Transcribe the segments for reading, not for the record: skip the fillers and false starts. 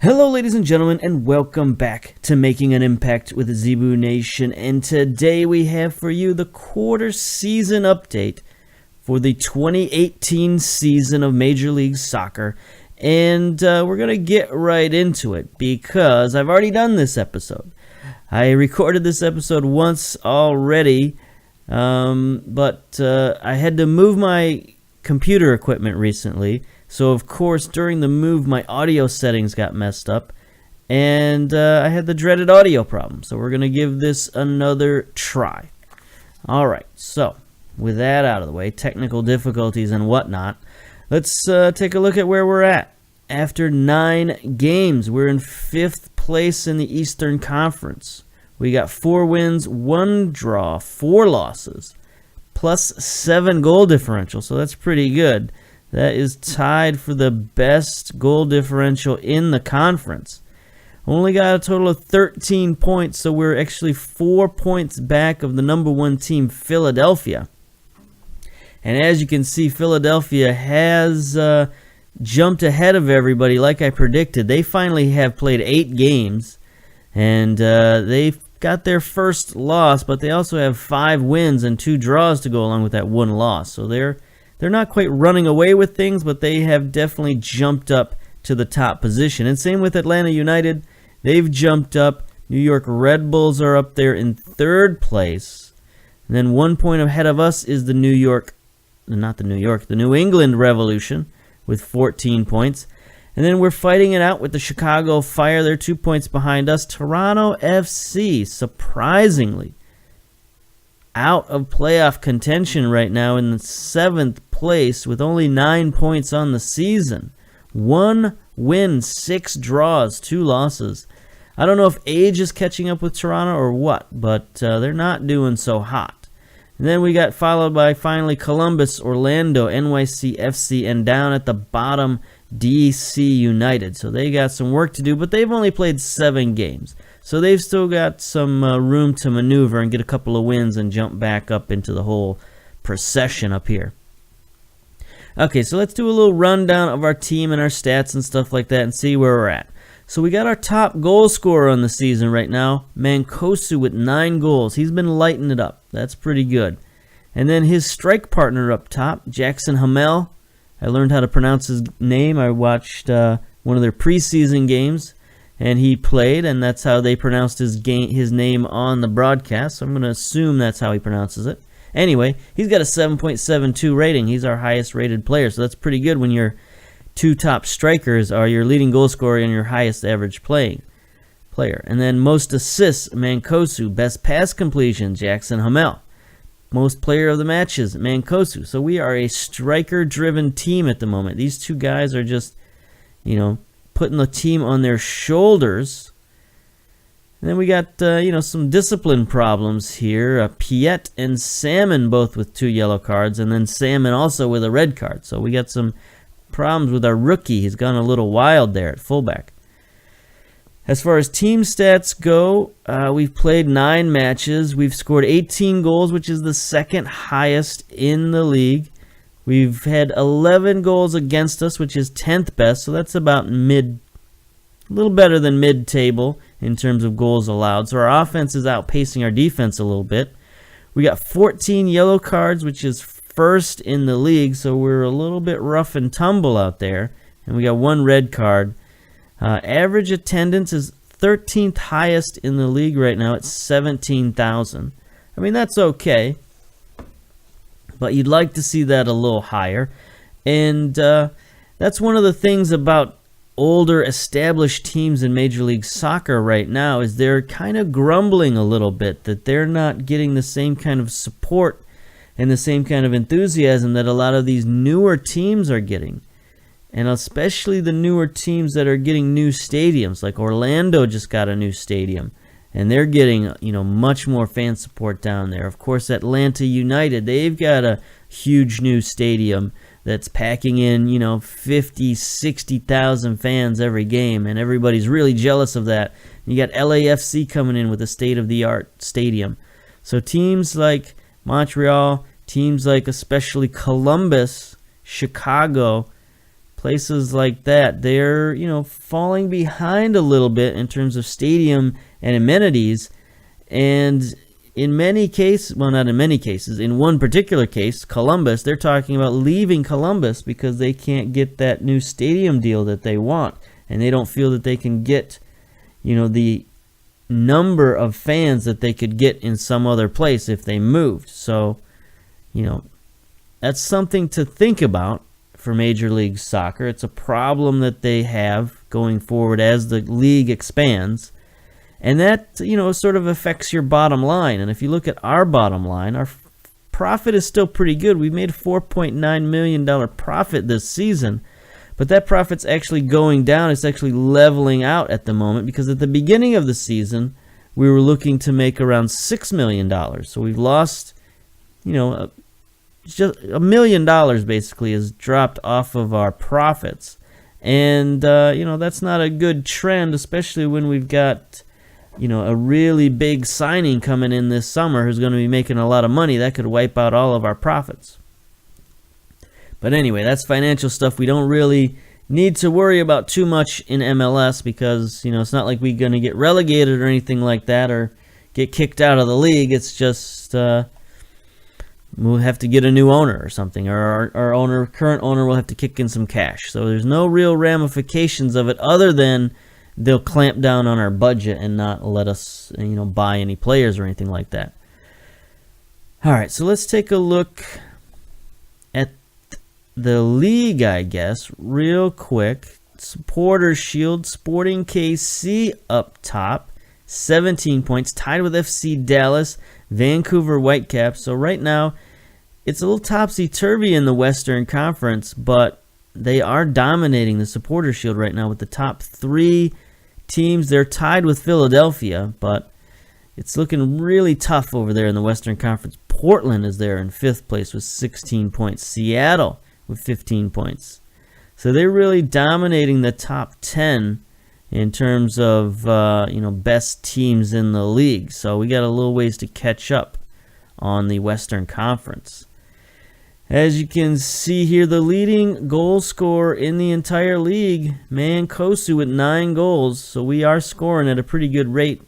Hello ladies and gentlemen, and welcome back to Making an Impact with Zebu Nation. And today we have for you the quarter season update for the 2018 season of Major League Soccer. And we're going to get right into it because I've already done this episode. I recorded this episode once already, but I had to move my computer equipment recently. So, of course, during the move, my audio settings got messed up, and I had the dreaded audio problem. So we're going to give this another try. All right, so with that out of the way, technical difficulties and whatnot, let's take a look at where we're at. After 9 games, we're in 5th place in the Eastern Conference. We got 4 wins, 1 draw, 4 losses, plus 7 goal differential, so that's pretty good. That is tied for the best goal differential in the conference. Only got a total of 13 points, so we're actually 4 points back of the number 1 team, Philadelphia. And as you can see, Philadelphia has jumped ahead of everybody like I predicted. They finally have played 8 games, and they've got their first loss, but they also have 5 wins and 2 draws to go along with that 1 loss. So they're not quite running away with things, but they have definitely jumped up to the top position. And same with Atlanta United. They've jumped up. New York Redbulls are up there in 3rd place. And then 1 point ahead of us is the New England Revolution with 14 points. And then we're fighting it out with the Chicago Fire. They're 2 points behind us. Toronto FC, surprisingly, out of playoff contention right now in the 7th place with only 9 points on the season. 1 win, 6 draws, 2 losses. I don't know if age is catching up with Toronto or what, but they're not doing so hot. And then we got followed by finally Columbus, Orlando, NYC FC, and down at the bottom, DC United. So they got some work to do, but they've only played 7 games. So they've still got some room to maneuver and get a couple of wins and jump back up into the whole procession up here. Okay, so let's do a little rundown of our team and our stats and stuff like that and see where we're at. So we got our top goal scorer on the season right now, Mancosu, with 9 goals. He's been lighting it up. That's pretty good. And then his strike partner up top, Jackson Hamel. I learned how to pronounce his name. I watched one of their preseason games, and he played, and that's how they pronounced his name on the broadcast. So I'm going to assume that's how he pronounces it. Anyway, he's got a 7.72 rating. He's our highest rated player, so that's pretty good when your 2 top strikers are your leading goal scorer and your highest average player. And then most assists, Mancosu. Best pass completion, Jackson Hamel. Most player of the matches, Mancosu. So we are a striker-driven team at the moment. These 2 guys are just, putting the team on their shoulders. And then we got, some discipline problems here. Piet and Salmon both with 2 yellow cards, and then Salmon also with a red card. So we got some problems with our rookie. He's gone a little wild there at fullback. As far as team stats go, we've played 9 matches. We've scored 18 goals, which is the 2nd highest in the league. We've had 11 goals against us, which is 10th best, so that's about a little better than mid-table in terms of goals allowed. So our offense is outpacing our defense a little bit. We got 14 yellow cards, which is 1st in the league, so we're a little bit rough and tumble out there. And we got 1 red card. Average attendance is 13th highest in the league right now at 17,000. I mean, that's okay, but you'd like to see that a little higher. And that's one of the things about older established teams in Major League Soccer right now is they're kind of grumbling a little bit that they're not getting the same kind of support and the same kind of enthusiasm that a lot of these newer teams are getting. And especially the newer teams that are getting new stadiums, like Orlando just got a new stadium, and they're getting, much more fan support down there. Of course, Atlanta United, they've got a huge new stadium that's packing in, 50, 60,000 fans every game, and everybody's really jealous of that. You got LAFC coming in with a state-of-the-art stadium. So teams like Montreal, teams like especially Columbus, Chicago, places like that, they're, falling behind a little bit in terms of stadium and amenities. And in many cases, well, not in many cases, in one particular case, Columbus, they're talking about leaving Columbus because they can't get that new stadium deal that they want. And they don't feel that they can get, the number of fans that they could get in some other place if they moved. So, that's something to think about for Major League Soccer. It's a problem that they have going forward as the league expands. And that, sort of affects your bottom line. And if you look at our bottom line, our profit is still pretty good. We made a $4.9 million profit this season. But that profit's actually going down. It's actually leveling out at the moment because at the beginning of the season, we were looking to make around $6 million. So we've lost, just $1 million basically has dropped off of our profits. And, that's not a good trend, especially when we've got, a really big signing coming in this summer who's going to be making a lot of money. That could wipe out all of our profits. But anyway, that's financial stuff we don't really need to worry about too much in MLS because, it's not like we're going to get relegated or anything like that or get kicked out of the league. It's just we'll have to get a new owner or something, or our current owner will have to kick in some cash. So there's no real ramifications of it other than they'll clamp down on our budget and not let us, buy any players or anything like that. All right, so let's take a look at the league, I guess, real quick. Supporters Shield, Sporting KC up top, 17 points, tied with FC Dallas, Vancouver Whitecaps. So right now, it's a little topsy-turvy in the Western Conference, but they are dominating the Supporters Shield right now with the top 3 teams. They're tied with Philadelphia, but it's looking really tough over there in the Western Conference. Portland is there in 5th place with 16 points. Seattle with 15 points. So they're really dominating the top 10 in terms of best teams in the league. So we got a little ways to catch up on the Western Conference. As you can see here, the leading goal scorer in the entire league, Mancosu with 9 goals. So we are scoring at a pretty good rate.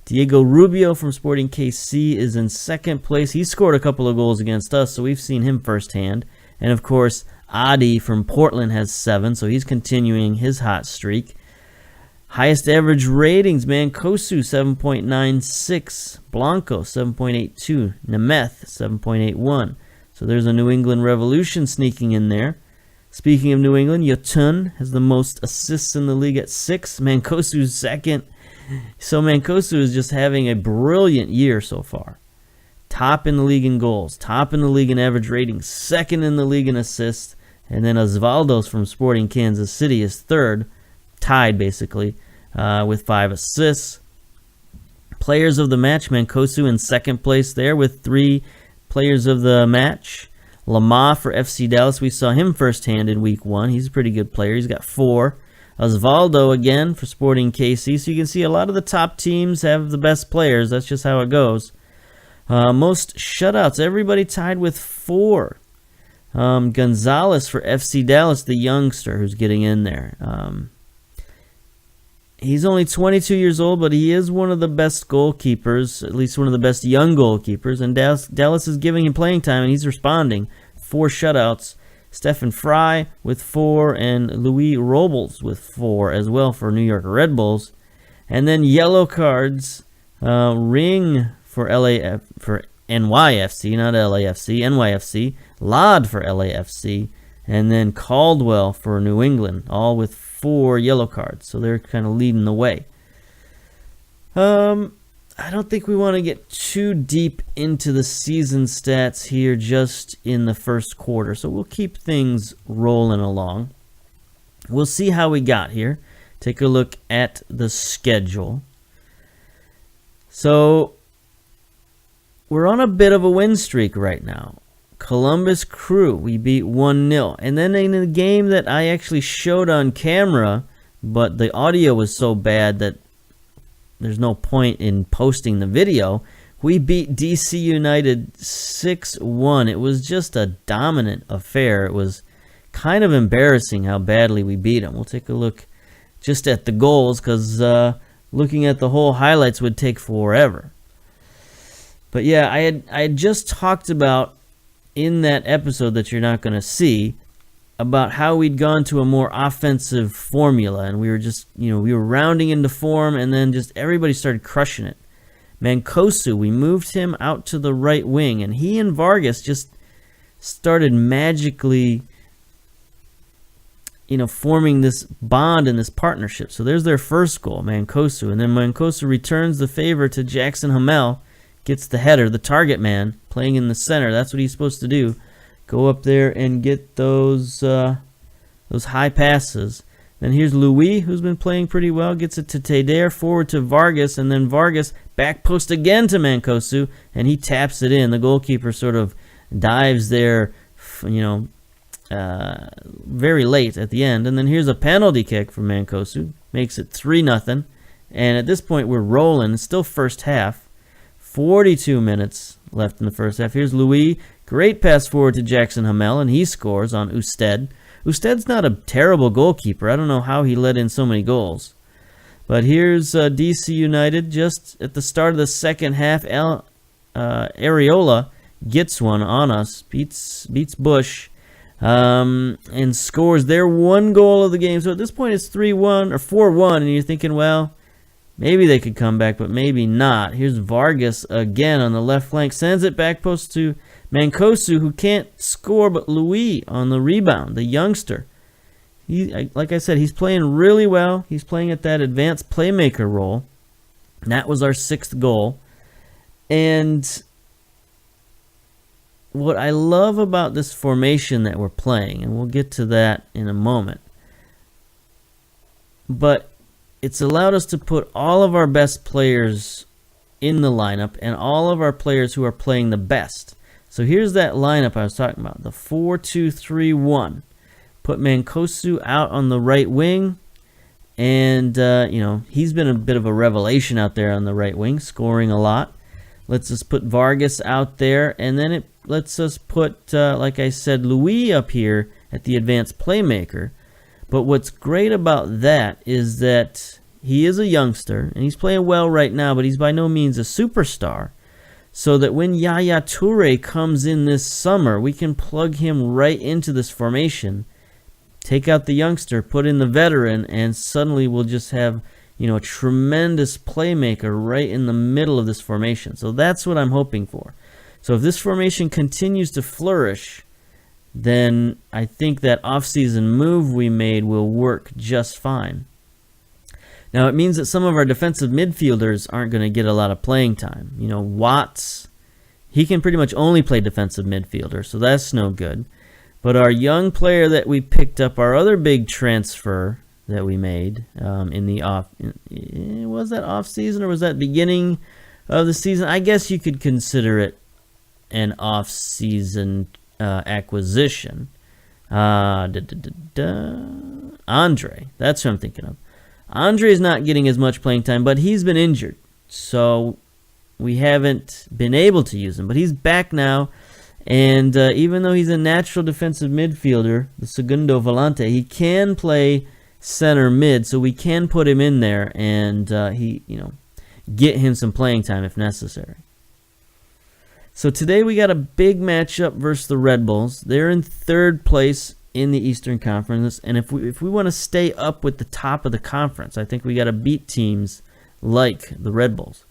Diego Rubio from Sporting KC is in 2nd place. He scored a couple of goals against us, so we've seen him firsthand. And of course, Adi from Portland has 7, so he's continuing his hot streak. Highest average ratings, Mancosu 7.96, Blanco 7.82, Nemeth 7.81. So there's a New England Revolution sneaking in there. Speaking of New England, Yotun has the most assists in the league at 6. Mancosu's 2nd. So Mancosu is just having a brilliant year so far. Top in the league in goals, top in the league in average ratings, 2nd in the league in assists, and then Osvaldo's from Sporting Kansas City is 3rd, tied basically, with 5 assists. Players of the match, Mancosu in 2nd place there with 3 players of the match. Lamah for FC Dallas, we saw him firsthand in week 1. He's a pretty good player. He's got 4. Osvaldo again for Sporting KC. So you can see a lot of the top teams have the best players. That's just how it goes. Most shutouts, everybody tied with 4. Gonzalez for FC Dallas, the youngster who's getting in there. He's only 22 years old, but he is one of the best goalkeepers, at least one of the best young goalkeepers. And Dallas is giving him playing time, and he's responding. 4 shutouts. Stefan Fry with 4, and Louis Robles with 4 as well for New York Redbulls. And then yellow cards, Ring for NYFC, not LAFC, NYFC, Lod for LAFC, and then Caldwell for New England, all with 4 yellow cards. So they're kind of leading the way. I don't think we want to get too deep into the season stats here just in the first quarter. So we'll keep things rolling along. We'll see how we got here. Take a look at the schedule. So we're on a bit of a win streak right now. Columbus Crew, we beat 1-0. And then in a game that I actually showed on camera, but the audio was so bad that there's no point in posting the video, we beat DC United 6-1. It was just a dominant affair. It was kind of embarrassing how badly we beat them. We'll take a look just at the goals, because looking at the whole highlights would take forever. But yeah, I had just talked about in that episode that you're not going to see about how we'd gone to a more offensive formula, and we were just, we were rounding into form, and then just everybody started crushing it. Mancosu, we moved him out to the right wing, and he and Vargas just started magically forming this bond and this partnership. So there's their first goal, Mancosu. And then Mancosu returns the favor to Jackson Hamel, gets the header, the target man, playing in the center. That's what he's supposed to do. Go up there and get those high passes. Then here's Louis, who's been playing pretty well, gets it to Teder, forward to Vargas, and then Vargas back post again to Mancosu, and he taps it in. The goalkeeper sort of dives there, very late at the end. And then here's a penalty kick from Mancosu. Makes it 3-0. And at this point, we're rolling. It's still first half. 42 minutes left in the first half. Here's Louis. Great pass forward to Jackson Hamel, and he scores on Usted. Usted's not a terrible goalkeeper. I don't know how he let in so many goals. But here's DC United just at the start of the second half. Areola gets one on us. Beats Bush. And scores their one goal of the game. So at this point it's 3-1 or 4-1, and you're thinking, well, maybe they could come back, but maybe not. Here's Vargas again on the left flank, sends it back post to Mancosu, who can't score, but Louis on the rebound, the youngster. Like I said, he's playing really well. He's playing at that advanced playmaker role. And that was our 6th goal. And what I love about this formation that we're playing, and we'll get to that in a moment, but it's allowed us to put all of our best players in the lineup and all of our players who are playing the best. So here's that lineup I was talking about, the 4-2-3-1. Put Mancosu out on the right wing, and he's been a bit of a revelation out there on the right wing, scoring a lot. Let's just put Vargas out there, and then it lets us put, like I said, Louis up here at the advanced playmaker. But what's great about that is that he is a youngster, and he's playing well right now, but he's by no means a superstar. So that when Yaya Toure comes in this summer, we can plug him right into this formation, take out the youngster, put in the veteran, and suddenly we'll just have a tremendous playmaker right in the middle of this formation. So that's what I'm hoping for. So if this formation continues to flourish, then I think that off-season move we made will work just fine. Now, it means that some of our defensive midfielders aren't going to get a lot of playing time. Watts, he can pretty much only play defensive midfielder, so that's no good. But our young player that we picked up, our other big transfer that we made in the was that off season or was that beginning of the season? I guess you could consider it an off season acquisition. Andre, that's who I'm thinking of. Andre is not getting as much playing time, but he's been injured, so we haven't been able to use him. But he's back now, and even though he's a natural defensive midfielder, the segundo volante, he can play center mid, so we can put him in there and get him some playing time if necessary. So today we got a big matchup versus the Redbulls. They're in 3rd place in the Eastern Conference, and if we want to stay up with the top of the conference, I think we got to beat teams like the Redbulls.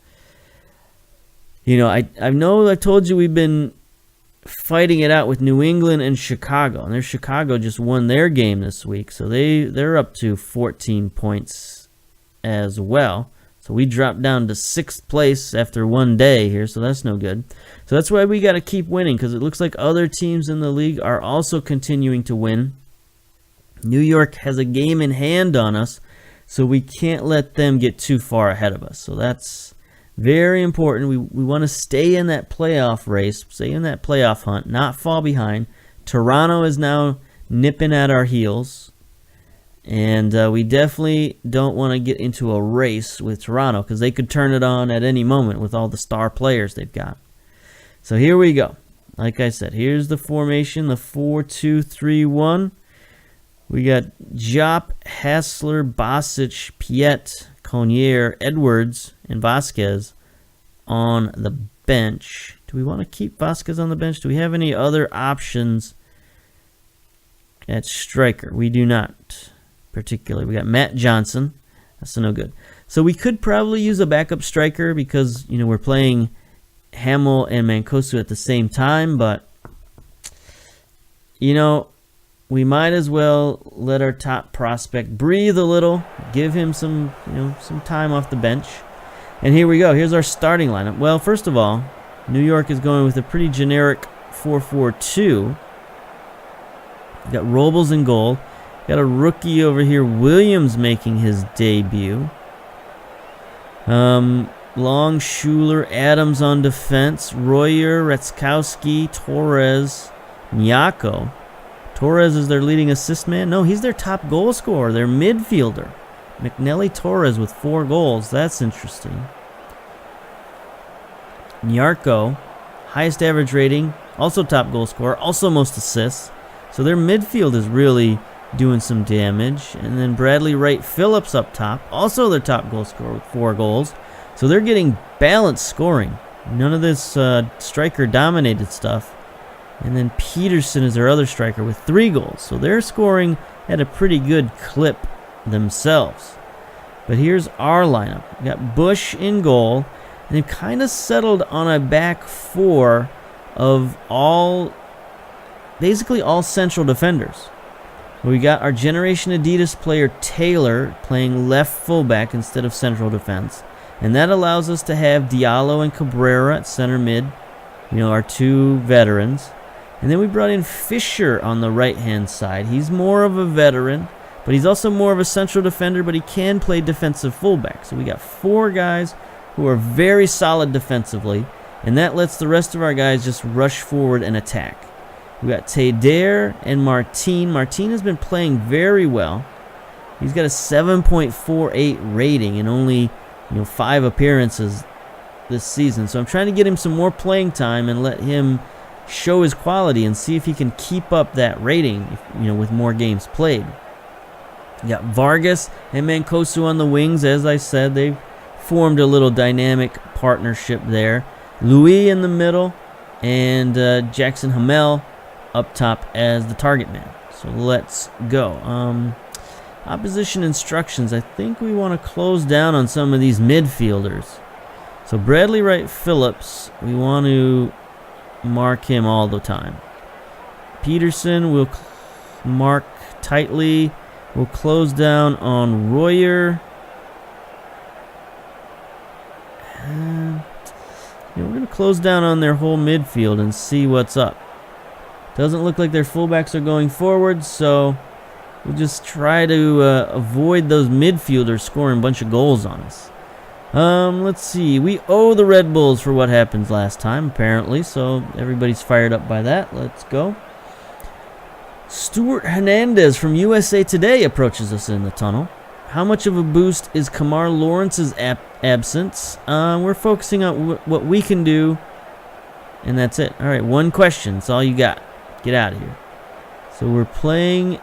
I know I told you we've been fighting it out with New England and Chicago, and Chicago just won their game this week, so they're up to 14 points as well. So we dropped down to 6th place after one day here, so that's no good. So that's why we got to keep winning, because it looks like other teams in the league are also continuing to win. New York has a game in hand on us, so we can't let them get too far ahead of us. So that's very important. We want to stay in that playoff race, stay in that playoff hunt, not fall behind. Toronto is now nipping at our heels, and we definitely don't want to get into a race with Toronto because they could turn it on at any moment with all the star players they've got. So here we go. Like I said, here's the formation, the 4-2-3-1. We got Jop, Hassler, Bosic, Piet, Conier, Edwards, and Vasquez on the bench. Do we want to keep Vasquez on the bench? Do we have any other options at striker? We do not, particularly. We got Matt Johnson. That's no good. So we could probably use a backup striker because, you know, we're playing Hamel and Mancosu at the same time, but, you know, we might as well let our top prospect breathe a little, give him some, you know, some time off the bench. And here we go. Here's our starting lineup. Well, first of all, New York is going with a pretty generic 4-4-2. We got Robles in goal. Got a rookie over here, Williams, making his debut. Long, Schuler, Adams on defense, Royer, Retzkowski, Torres, Nyako. Torres is their leading assist man. No, he's their top goal scorer, their midfielder. McNelly Torres with 4 goals. That's interesting. Nyarko, highest average rating, also top goal scorer, also most assists. So their midfield is really doing some damage. And then Bradley Wright Phillips up top, also their top goal scorer with 4 goals. So they're getting balanced scoring. None of this striker-dominated stuff. And then Peterson is their other striker with 3 goals. So they're scoring at a pretty good clip themselves. But here's our lineup. We got Bush in goal. And they've kind of settled on a back 4 of basically all central defenders. We got our Generation Adidas player Taylor playing left fullback instead of central defense. And that allows us to have Diallo and Cabrera at center mid. You know, our 2 veterans. And then we brought in Fisher on the right-hand side. He's more of a veteran, but he's also more of a central defender, but he can play defensive fullback. So we got 4 guys who are very solid defensively, and that lets the rest of our guys just rush forward and attack. We got Teder and Martin. Martin has been playing very well. He's got a 7.48 rating in only 5 appearances this season. So I'm trying to get him some more playing time and let him show his quality and see if he can keep up that rating, with more games played. You got Vargas and Mancosu on the wings. As I said, they've formed a little dynamic partnership there. Louis in the middle, and Jackson Hamel up top as the target man. So let's go. Opposition instructions. I think we want to close down on some of these midfielders. So Bradley Wright Phillips, we want to mark him all the time. Peterson will mark tightly. We'll close down on Royer. We're going to close down on their whole midfield and see what's up. Doesn't look like their fullbacks are going forward, so we'll just try to avoid those midfielders scoring a bunch of goals on us. Let's see. We owe the Red Bulls for what happened last time, apparently, so everybody's fired up by that. Let's go. Stuart Hernandez from USA Today approaches us in the tunnel. How much of a boost is Kamar Lawrence's absence? We're focusing on what we can do, and that's it. All right, 1 question. That's all you got. Get out of here. So we're playing,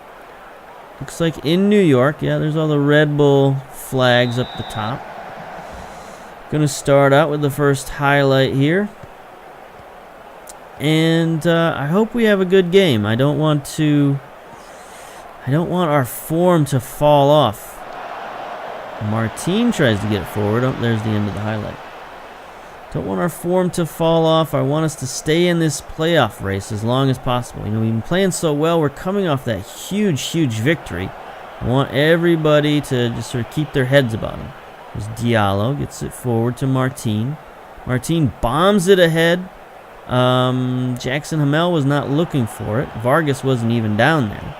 looks like in New York. Yeah, there's all the Red Bull flags up the top. Going to start out with the first highlight here. And I hope we have a good game. I don't want our form to fall off. Martin tries to get forward. Oh, there's the end of the highlight. Don't want our form to fall off. I want us to stay in this playoff race as long as possible. We've been playing so well. We're coming off that huge victory. I want everybody to just sort of keep their heads about them. There's Diallo, gets it forward to Martin. Martin bombs it ahead. Jackson Hamel was not looking for it. Vargas wasn't even down there.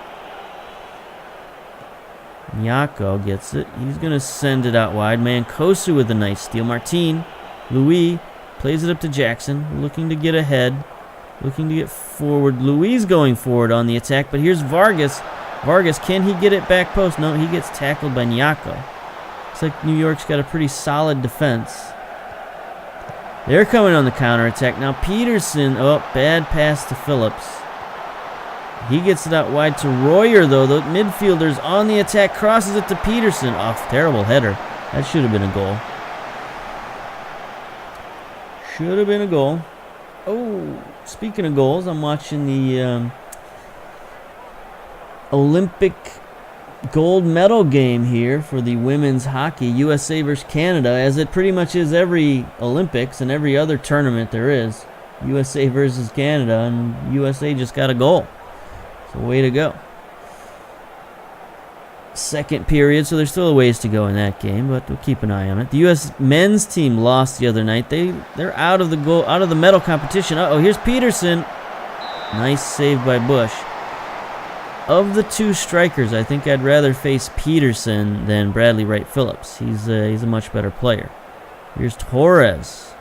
Nyako gets it. He's going to send it out wide. Mancosu with a nice steal. Martin, Louis plays it up to Jackson, looking to get ahead, looking to get forward. Louis going forward on the attack, but here's Vargas. Vargas, can he get it back post? No, he gets tackled by Nyako. Looks like New York's got a pretty solid defense. They're coming on the counterattack. Now Peterson, bad pass to Phillips. He gets it out wide to Royer, though. The midfielder's on the attack, crosses it to Peterson. Oh, terrible header. That should have been a goal. Should have been a goal. Oh, speaking of goals, I'm watching the Olympic gold medal game here for the women's hockey, USA versus Canada, as it pretty much is every Olympics and every other tournament there is. USA versus Canada, and USA just got a goal. So way to go. Second period, so there's still a ways to go in that game, but we'll keep an eye on it. The U.S. men's team lost the other night. They're out of the medal competition. Uh-oh, here's Peterson. Nice save by Bush. Of the two strikers, I think I'd rather face Peterson than Bradley Wright Phillips. He's a much better player. Here's Torres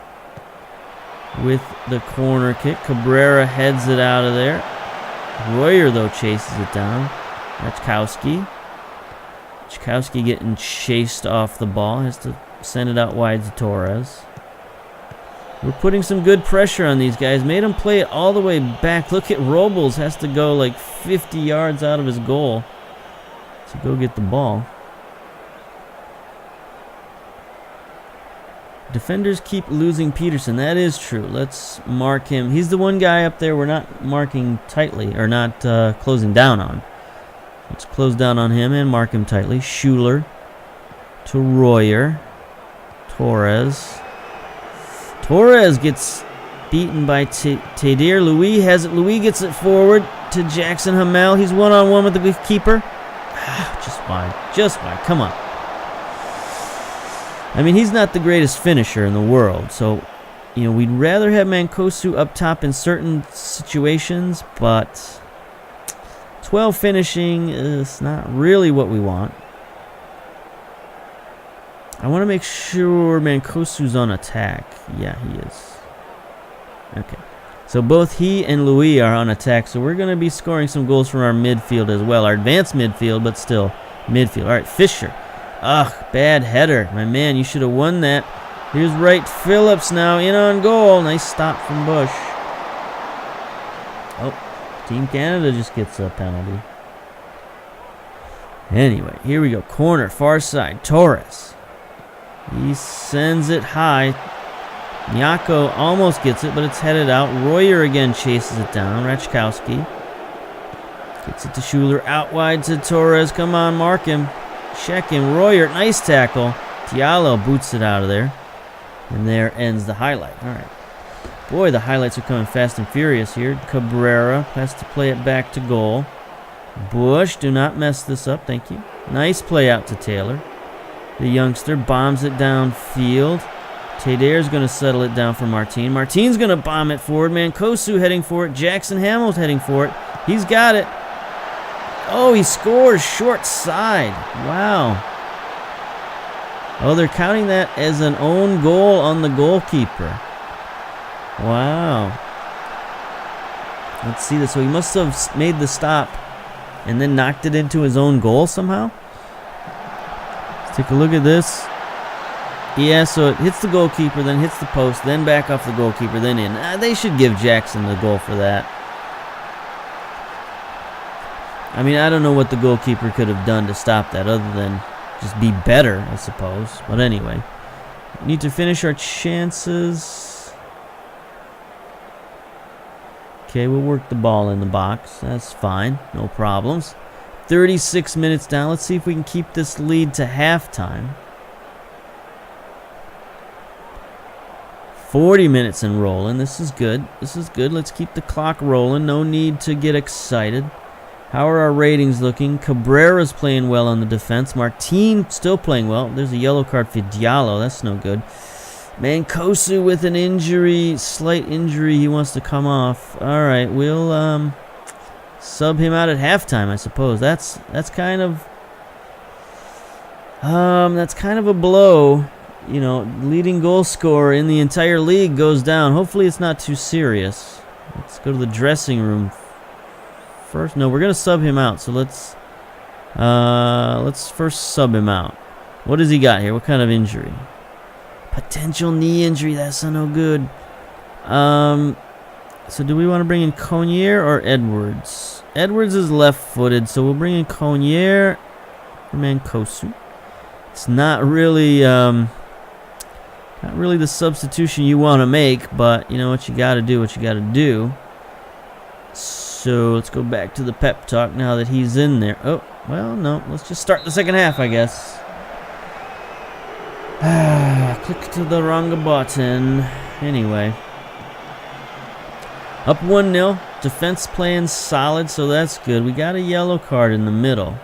with the corner kick. Cabrera heads it out of there. Royer, though, chases it down. Rachkowski getting chased off the ball. Has to send it out wide to Torres. We're putting some good pressure on these guys. Made them play it all the way back. Look at Redbulls. Has to go like 50 yards out of his goal to go get the ball. Defenders keep losing Peterson. That is true. Let's mark him. He's the one guy up there we're not marking tightly, or not closing down on. Let's close down on him and mark him tightly. Schuler to Royer. Torres. Torres gets beaten by Tadier. Louis has it. Louis gets it forward to Jackson Hamel. He's one-on-one with the keeper. Just wide. Just wide. Come on. I mean, he's not the greatest finisher in the world, so, you know, we'd rather have Mancosu up top in certain situations, but 12 finishing is not really what we want. I want to make sure Mancosu's on attack. Yeah, he is. Okay. So both he and Louis are on attack, so we're going to be scoring some goals from our midfield as well. Our advanced midfield, but still midfield. All right, Fisher. Ugh, bad header. My man, you should have won that. Here's Wright Phillips now in on goal. Nice stop from Bush. Oh, Team Canada just gets a penalty. Anyway, here we go. Corner, far side. Torres. He sends it high. Nyako almost gets it, but it's headed out. Royer again chases it down. Rachkowski gets it to Schuler. Out wide to Torres. Come on, mark him. Check him. Royer, nice tackle. Diallo boots it out of there. And there ends the highlight. All right. Boy, the highlights are coming fast and furious here. Cabrera has to play it back to goal. Bush, do not mess this up. Thank you. Nice play out to Taylor. The youngster bombs it downfield. Tadier's going to settle it down for Martin. Martin's going to bomb it forward. Mancosu heading for it. Jackson Hamill's heading for it. He's got it. Oh, he scores short side. Wow. Oh, they're counting that as an own goal on the goalkeeper. Wow. Let's see this. So he must have made the stop and then knocked it into his own goal somehow. Let's take a look at this. Yeah, so it hits the goalkeeper, then hits the post, then back off the goalkeeper, then in. They should give Jackson the goal for that. I mean, I don't know what the goalkeeper could have done to stop that other than just be better, I suppose. But anyway, we need to finish our chances. Okay, we'll work the ball in the box. That's fine. No problems. 36 minutes down. Let's see if we can keep this lead to halftime. 40 minutes and rolling. This is good. This is good. Let's keep the clock rolling. No need to get excited. How are our ratings looking? Cabrera's playing well on the defense. Martin still playing well. There's a yellow card for Diallo. That's no good. Mancosu with an injury, slight injury. He wants to come off. All right, we'll sub him out at halftime, I suppose. That's kind of a blow. You know, leading goal scorer in the entire league goes down. Hopefully it's not too serious. Let's go to the dressing room first. No, we're gonna sub him out. So let's first sub him out. What does he got here? What kind of injury? Potential knee injury. That's no good. So do we want to bring in Conier or Edwards? Edwards is left-footed, so we'll bring in Conier for Mancosu. It's not really the substitution you want to make, but you know what, you got to do what you got to do. So let's go back to the pep talk now that he's in there. Oh, well, no, let's just start the second half, I guess. Click to the wrong button. Anyway. Up 1-0. Defense playing solid, so that's good. We got a yellow card in the middle.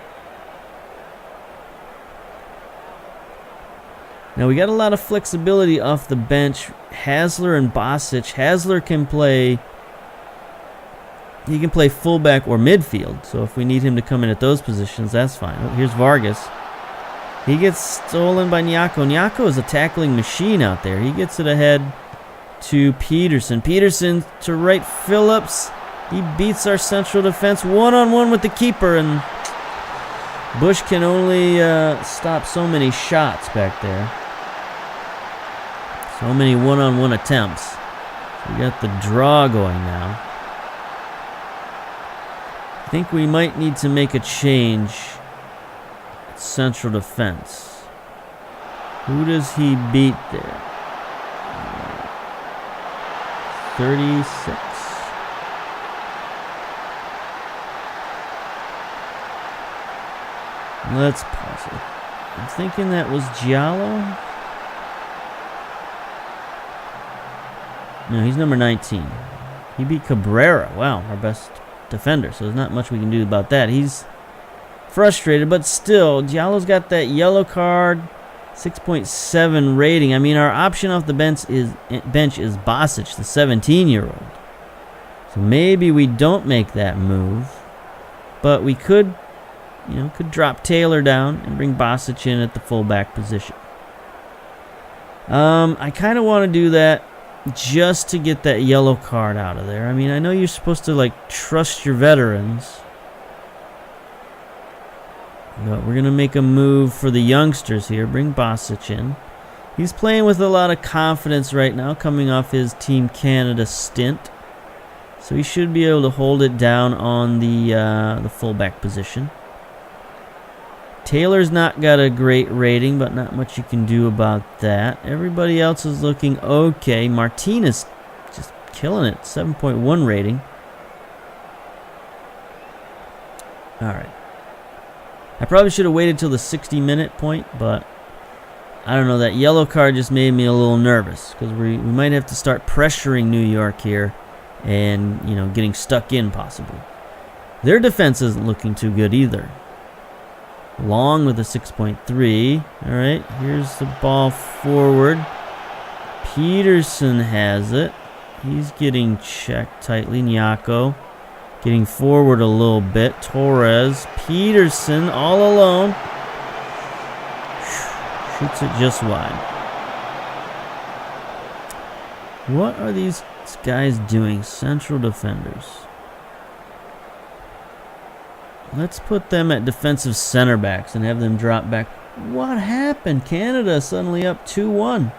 Now we got a lot of flexibility off the bench. Hasler and Bosic. Hasler can play... He can play fullback or midfield. So if we need him to come in at those positions, that's fine. Oh, here's Vargas. He gets stolen by Nyako. Nyako is a tackling machine out there. He gets it ahead to Peterson. Peterson to right Phillips. He beats our central defense one-on-one with the keeper, and Bush can only stop so many shots back there. So many one-on-one attempts. So we got the draw going now. I think we might need to make a change at central defense. Who does he beat there? 36. Let's pause it. I'm thinking that was Giallo. No, he's number 19. He beat Cabrera. Wow, our best defender. So there's not much we can do about that. He's frustrated, but still, Giallo's got that yellow card, 6.7 rating. I mean, our option off the bench is Bosic, the 17-year-old. So maybe we don't make that move, but we could, could drop Taylor down and bring Bosic in at the fullback position. I kind of want to do that just to get that yellow card out of there. I mean, I know you're supposed to, trust your veterans. But we're going to make a move for the youngsters here. Bring Bosic in. He's playing with a lot of confidence right now, coming off his Team Canada stint. So he should be able to hold it down on the fullback position. Taylor's not got a great rating, but not much you can do about that. Everybody else is looking okay. Martinez just killing it. 7.1 rating. Alright. I probably should have waited till the 60-minute point, but I don't know. That yellow card just made me a little nervous because we might have to start pressuring New York here and, getting stuck in possibly. Their defense isn't looking too good either. Long with a 6.3. All right, here's the ball forward. Peterson has it. He's getting checked tightly. Nyako getting forward a little bit. Torres. Peterson all alone. Shoots it just wide. What are these guys doing? Central defenders. Let's put them at defensive center backs and have them drop back. What happened? Canada suddenly up 2-1.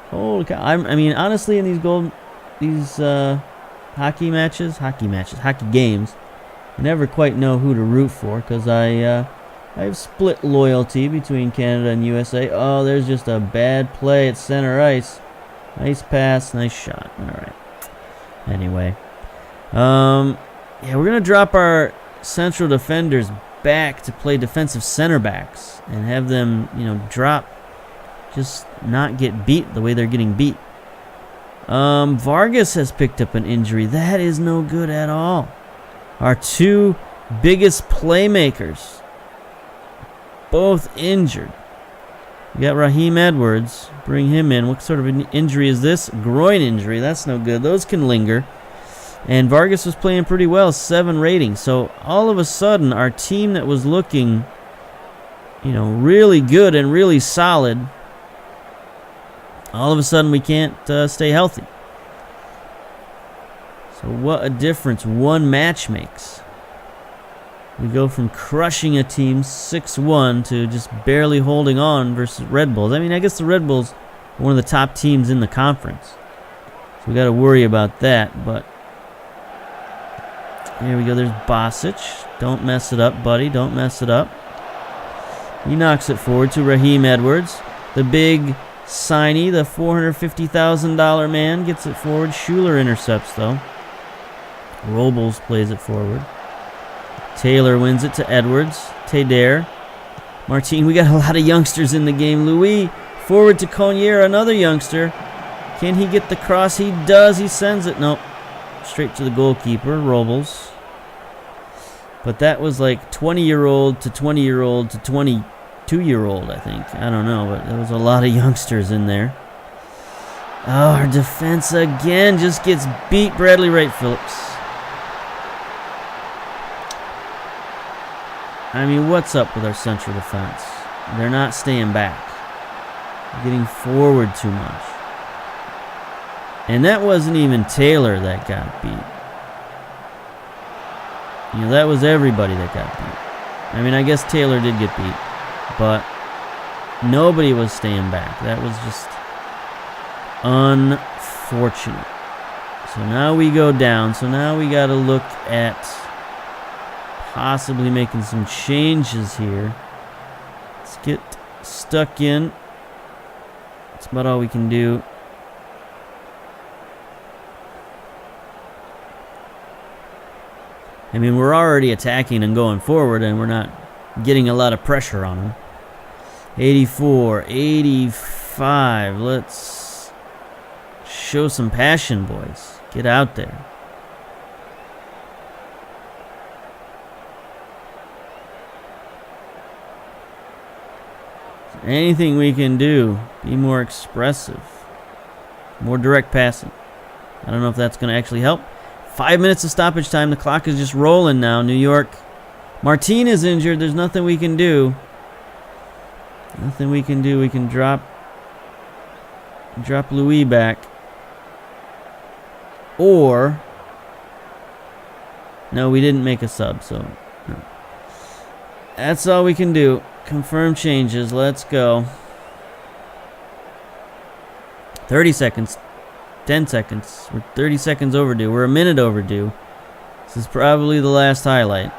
Holy cow. I mean, honestly, in these hockey games, I never quite know who to root for because I have split loyalty between Canada and USA. Oh, there's just a bad play at center ice. Nice pass, nice shot. All right. Anyway, yeah, we're gonna drop our central defenders back to play defensive center backs and have them, drop, just not get beat the way they're getting beat. Vargas has picked up an injury. That is no good at all. Our two biggest playmakers, both injured. We got Raheem Edwards. Bring him in. What sort of an injury is this? Groin injury. That's no good. Those can linger. And Vargas was playing pretty well, 7 rating. So all of a sudden, our team that was looking, really good and really solid, all of a sudden we can't stay healthy. So what a difference one match makes. We go from crushing a team 6-1 to just barely holding on versus Redbulls. I mean, I guess the Redbulls are one of the top teams in the conference. So we got to worry about that, but Here we go. There's Bosic. Don't mess it up, buddy. Don't mess it up. He knocks it forward to Raheem Edwards. The big signee, the $450,000 man, gets it forward. Schuler intercepts, though. Robles plays it forward. Taylor wins it to Edwards. Teder. Martin, we got a lot of youngsters in the game. Louis, forward to Conier, another youngster. Can he get the cross? He does. He sends it. Nope. Straight to the goalkeeper, Robles. But that was like 20-year-old to 20-year-old to 22-year-old, I think. I don't know, but there was a lot of youngsters in there. Oh, our defense again just gets beat. Bradley Wright Phillips. I mean, what's up with our central defense? They're not staying back. They're getting forward too much. And that wasn't even Taylor that got beat. You know, that was everybody that got beat. I mean, I guess Taylor did get beat, but nobody was staying back. That was just unfortunate. So now we go down. So now we got to look at possibly making some changes here. Let's get stuck in. That's about all we can do. I mean, we're already attacking and going forward, and we're not getting a lot of pressure on them. 84, 85. Let's show some passion, boys. Get out there. Is there anything we can do? Be more expressive. More direct passing. I don't know if that's going to actually help. 5 minutes of stoppage time. The clock is just rolling now. New York. Martin is injured. There's nothing we can do. Nothing we can do. We can drop Louis back. Or... no, we didn't make a sub, so... no. That's all we can do. Confirm changes. Let's go. 30 seconds. 10 seconds. We're 30 seconds overdue. We're a minute overdue. This is probably the last highlight.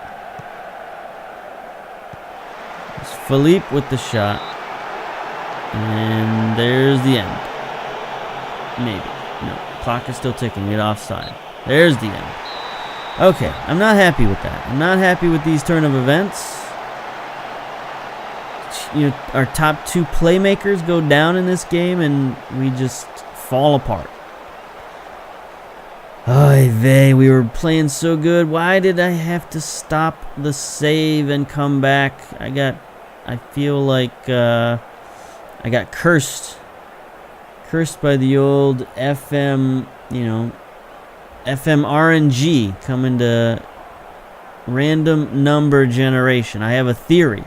It's Philippe with the shot. And there's the end. Maybe. No. Clock is still ticking. Get offside. There's the end. Okay. I'm not happy with that. I'm not happy with these turn of events. You know, our top two playmakers go down in this game and we just fall apart. Oy vey, we were playing so good. Why did I have to stop the save and come back? I feel like I got cursed. Cursed by the old FM, you know, FM RNG coming to random number generation. I have a theory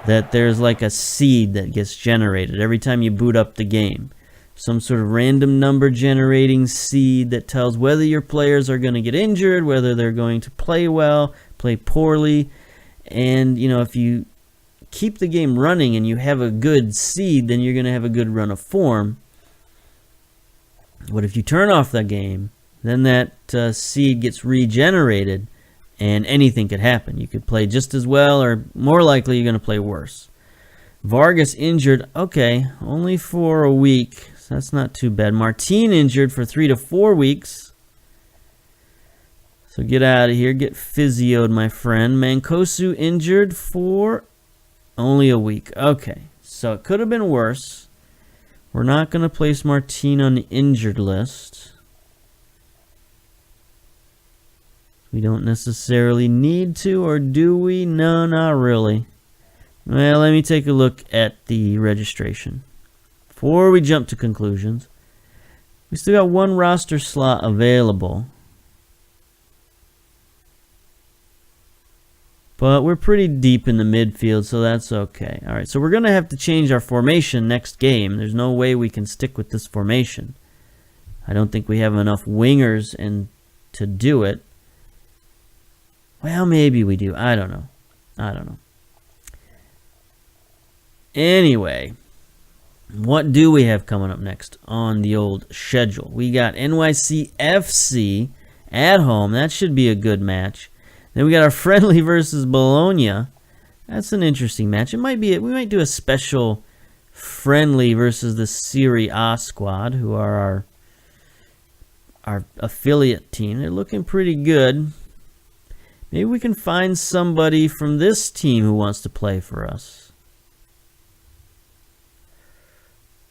that there's like a seed that gets generated every time you boot up the game. Some sort of random number generating seed that tells whether your players are going to get injured, whether they're going to play well, play poorly. And, you know, if you keep the game running and you have a good seed, then you're going to have a good run of form. But if you turn off the game, then that seed gets regenerated and anything could happen. You could play just as well, or more likely you're going to play worse. Vargas injured. Okay, only for a week. So that's not too bad. Martin injured for 3 to 4 weeks. So get out of here. Get physioed, my friend. Mancosu injured for only a week. Okay, so it could have been worse. We're not going to place Martin on the injured list. We don't necessarily need to, or do we? No, not really. Well, let me take a look at the registration. Before we jump to conclusions, we still got one roster slot available. But we're pretty deep in the midfield, so that's okay. All right, so we're going to have to change our formation next game. There's no way we can stick with this formation. I don't think we have enough wingers to do it. Well, maybe we do. I don't know. Anyway, what do we have coming up next on the old schedule? We got NYCFC at home. That should be a good match. Then we got our friendly versus Bologna. That's an interesting match. It might be. We might do a special friendly versus the Serie A squad, who are our affiliate team. They're looking pretty good. Maybe we can find somebody from this team who wants to play for us.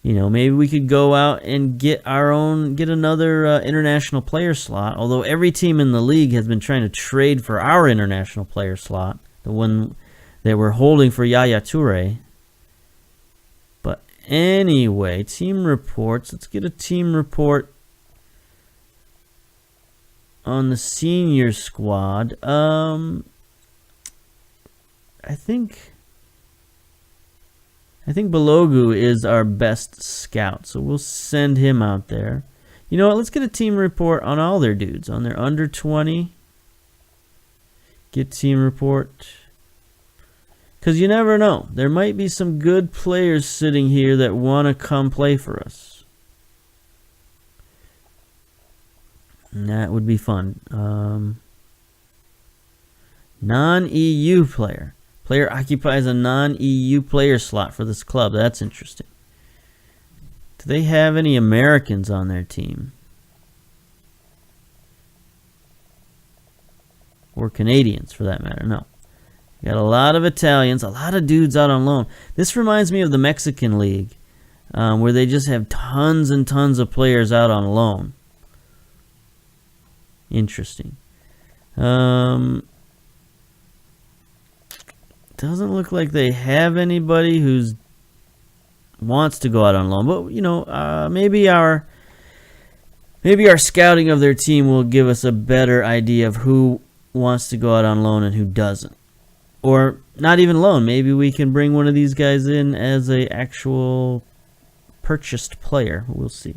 You know, maybe we could go out and get another international player slot. Although every team in the league has been trying to trade for our international player slot, the one that we're holding for Yaya Toure. But anyway, team reports. Let's get a team report on the senior squad. I think Balogu is our best scout, so we'll send him out there. You know what? Let's get a team report on all their dudes, on their under 20. Get team report. Because you never know. There might be some good players sitting here that want to come play for us. And that would be fun. Non-EU player. Player occupies a non-EU player slot for this club. That's interesting. Do they have any Americans on their team? Or Canadians, for that matter? No. Got a lot of Italians, a lot of dudes out on loan. This reminds me of the Mexican League, where they just have tons and tons of players out on loan. Interesting. Doesn't look like they have anybody who's wants to go out on loan, but you know, maybe our scouting of their team will give us a better idea of who wants to go out on loan and who doesn't. Or not even loan. Maybe we can bring one of these guys in as a actual purchased player. We'll see.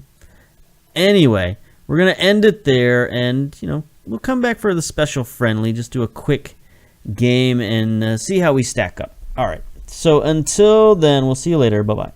Anyway, we're going to end it there, and you know, we'll come back for the special friendly, just do a quick game and see how we stack up. All right. So until then, we'll see you later. Bye-bye.